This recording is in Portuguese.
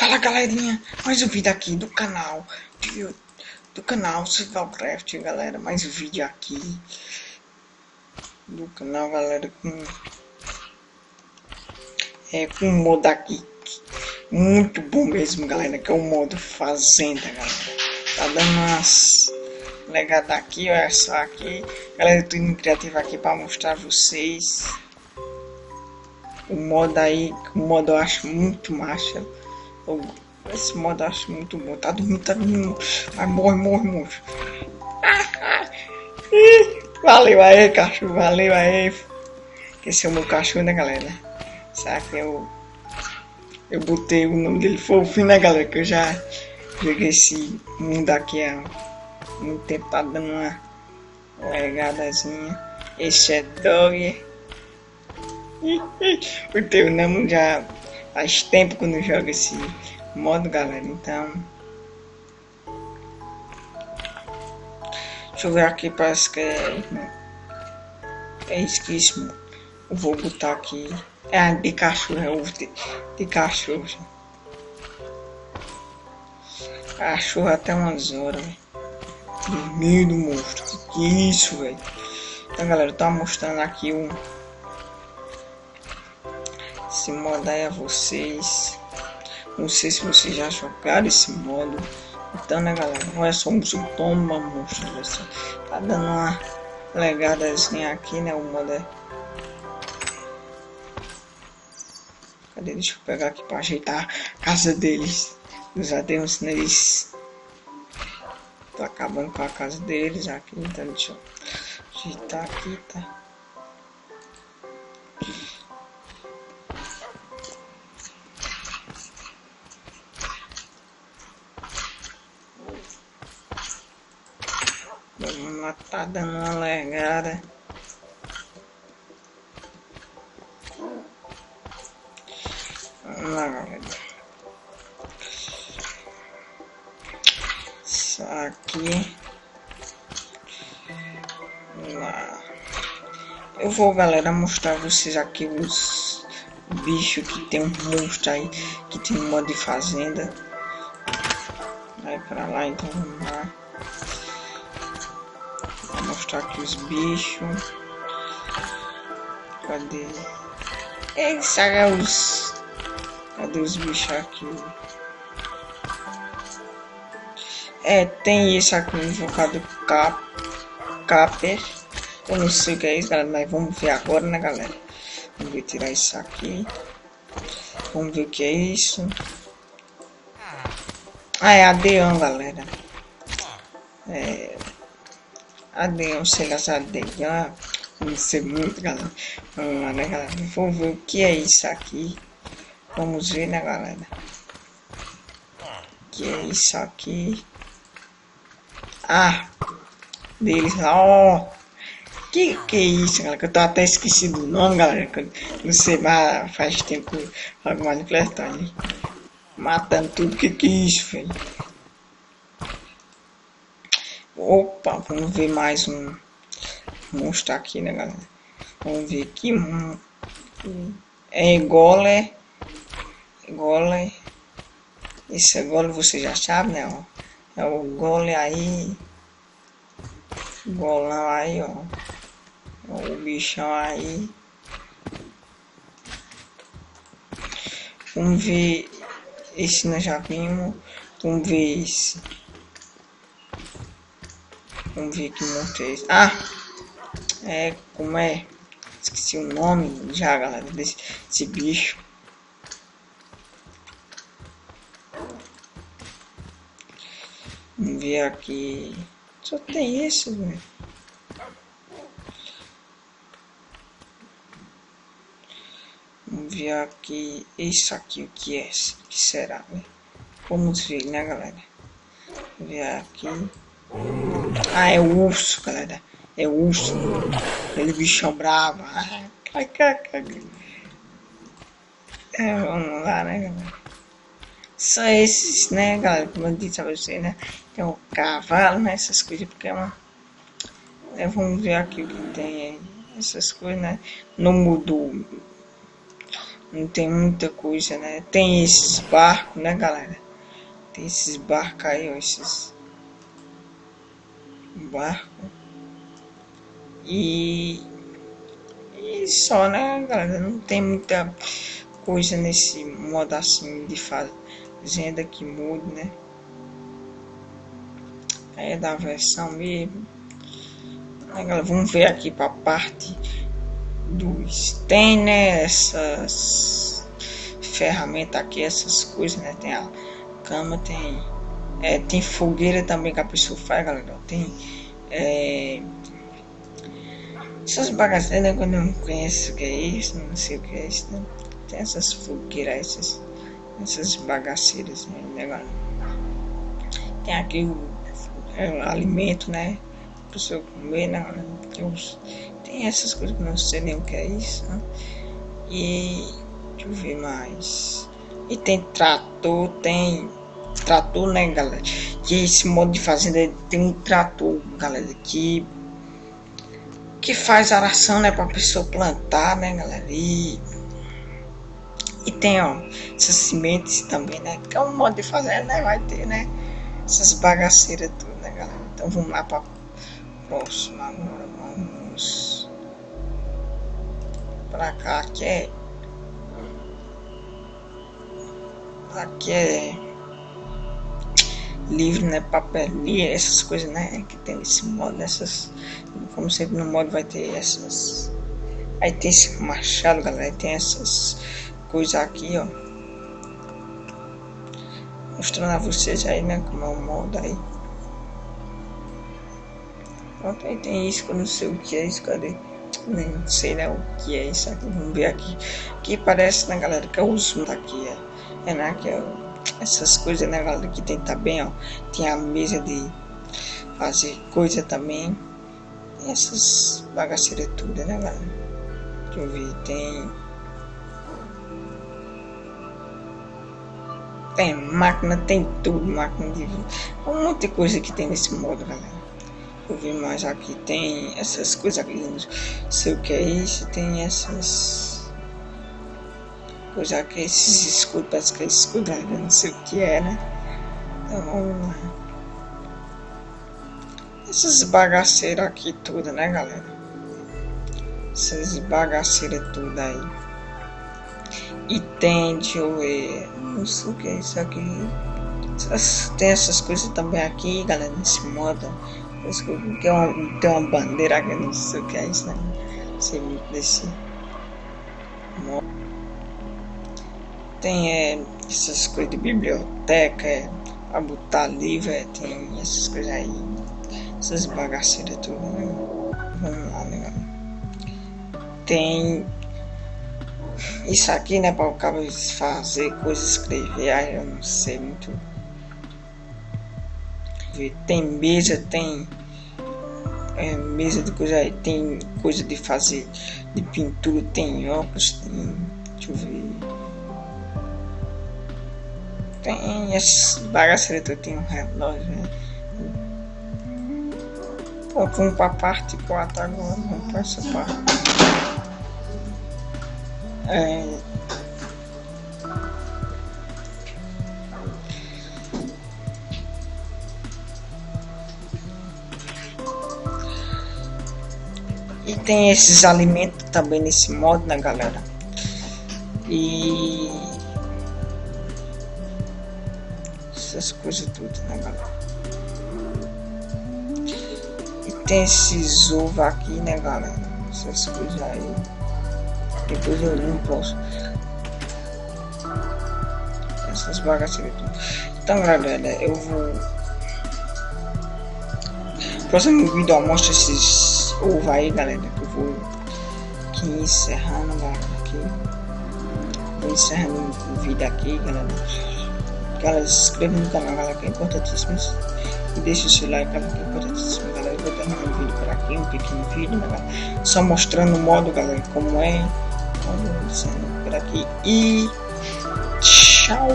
Fala galerinha, mais um vídeo aqui do canal do canal Survivalcraft, galera. Mais um vídeo aqui do canal, galera, com um modo aqui muito bom mesmo, galera, que é o modo fazenda, galera. Tá dando umas legadas aqui, olha só aqui, galera. Eu tô indo criativo aqui para mostrar a vocês o modo aí. O modo eu acho muito massa. Esse modo eu acho muito bom. Tá dormindo. Ai, morre. Valeu aí, cachorro. Valeu aí. Esse é o meu cachorro, né, galera? Será que eu botei o nome dele fofinho, né, galera? Que eu já joguei esse mundo aqui há muito tempo. Tá dando uma legadazinha. Esse é Dog. O teu nome já faz tempo que eu não jogo esse modo, galera. Então, deixa eu ver aqui, parece que é isso que isso. Eu vou botar aqui. É de cachorro, é ovo de cachorro. Cachorro até umas horas, velho. Dormindo, monstro. Que isso, velho. Então, galera, eu tô mostrando aqui esse modo aí a vocês. Não sei se vocês já jogaram esse modo. Então, né, galera, não é só um sintoma, monstro. Tá dando uma legadazinha aqui, né? O modo é... Cadê? Deixa eu pegar aqui pra ajeitar a casa deles. Os adeus neles. Tô acabando com a casa deles aqui. Então, deixa eu ajeitar aqui, tá? Vamos lá, tá dando uma legada. Vamos lá, galera. Isso aqui. Vamos lá. Eu vou, galera, mostrar a vocês aqui os bichos que tem um monstro aí, que tem um modo de fazenda. Vai pra lá, então vamos lá. Vou mostrar aqui os bichos. Cadê? Cadê os bichos aqui? Tem esse aqui, invocado Caper. Eu não sei o que é isso, galera, mas vamos ver agora, né, galera? Vamos ver, tirar isso aqui. Vamos ver o que é isso. É Adeão, galera. Adeão, sei lá se é Adeão. Não sei muito, galera. Vamos lá, né, galera? Vamos ver o que é isso aqui. Vamos ver, né, galera? O que é isso aqui? Deles lá, ó. Que é isso, galera? Que eu tô até esquecido do nome, galera. Que eu não sei mais, faz tempo que eu jogo Minecraft ali. Matando tudo, que é isso, velho? Opa, vamos ver mais um monstro aqui, né, galera? Vamos ver aqui. É Golem. Esse é Golem, você já sabe, né? Ó. É o Golem aí. Golão aí, ó. O bichão aí. Vamos ver esse nós já vimos. Vamos ver esse. Vamos ver que monstro é esse. Como é? Esqueci o nome já, galera, desse bicho. Vamos ver aqui. Só tem esse, velho. Vamos ver aqui. Isso aqui, o que é? O que será, né? Vamos ver, né, galera? Vamos ver aqui. É o urso, galera. É o urso. Aquele bichão bravo. Vamos lá, né, galera? Só esses, né, galera? Como eu disse a você, né? Tem o cavalo, né? Essas coisas, porque é uma... vamos ver aqui o que tem aí. Essas coisas, né? Não mudou não tem muita coisa, né? Tem esses barcos, né, galera? Tem esses barcos aí, ó, esses barcos. E só, né, galera? Não tem muita coisa nesse modo assim de fazenda que muda, né? Aí é da versão mesmo. Aí, galera, vamos ver aqui para a parte dos. Tem, né, essas ferramentas aqui, essas coisas, né? Tem a cama, tem fogueira também que a pessoa faz, galera. Tem essas bagaceiras, né? Quando eu não conheço o que é isso, não sei o que é isso, né? Tem essas fogueiras, essas bagaceiras, né, galera? Tem aqui o alimento, né? Pra pessoa comer, né, galera? Tem essas coisas que eu não sei nem o que é isso, né? E deixa eu ver mais. E tem trator, né, galera? Que esse modo de fazenda tem um trator, galera, que faz aração, né, pra pessoa plantar, né, galera? E tem, ó, essas sementes também, né? Que é um modo de fazenda, né? Vai ter, né? Essas bagaceiras tudo, né, galera? Então vamos lá pra próxima agora. Vamos pra cá, aqui é livro, né, papelia, essas coisas, né, que tem nesse modo, como sempre no modo vai ter essas, aí tem esse machado, galera, aí tem essas coisas aqui, ó, mostrando a vocês aí, né, como é o modo aí. Pronto, aí tem isso que eu não sei o que é isso, cadê? Nem sei, né, o que é isso aqui, vamos ver aqui, que parece, né, galera, que é o zoom aqui, né, que é essas coisas, né, galera, que tem também, ó, tem a mesa de fazer coisa também, tem essas bagaceiras tudo, né, galera, deixa eu ver, tem máquina, tem tudo, máquina de um monte de coisa que tem nesse modo, galera. Eu vi mais aqui, tem essas coisas aqui, não sei o que é isso, tem essas coisas aqui, esses escudos, parece que é escudo, eu não sei o que é, né? Então vamos lá. Essas bagaceiras aqui tudo, né, galera? Essas bagaceiras tudo aí. E tem, deixa eu ver, não sei o que é isso aqui. Tem essas coisas também aqui, galera, nesse modo. Tem uma bandeira aqui, não sei o que é isso, né? Não sei muito desse modo. Tem essas coisas de biblioteca, pra botar livro, tem essas coisas aí. Essas bagaceiras tudo, né? Vamos lá, né, galera? Tem isso aqui, né, para o cabo fazer coisas, escrever, aí eu não sei muito. Tem mesa, tem mesa de coisa aí, tem coisa de fazer de pintura, tem óculos, tem, deixa eu ver, tem essas bagaceiras, tem um relógio, né? Vamos para a parte 4 agora, vamos para essa parte. E tem esses alimentos também nesse modo, né, galera? E essas coisas tudo, né, galera? E tem esses ovos aqui, né, galera? Essas coisas aí. Depois eu limpo essas bagaceiras tudo. Então, galera, eu vou. No próximo vídeo eu mostro esses ovos aí, galera. Que eu vou aqui encerrando, galera. Aqui. Vou encerrando o vídeo aqui, galera. Galera, se inscreva no canal, galera, que é importantíssimo. E deixa o seu like, galera, que é importantíssimo, galera. Eu vou terminar um vídeo por aqui, um pequeno vídeo, né, galera? Só mostrando o modo, galera, como é. Vamos por aqui. E tchau!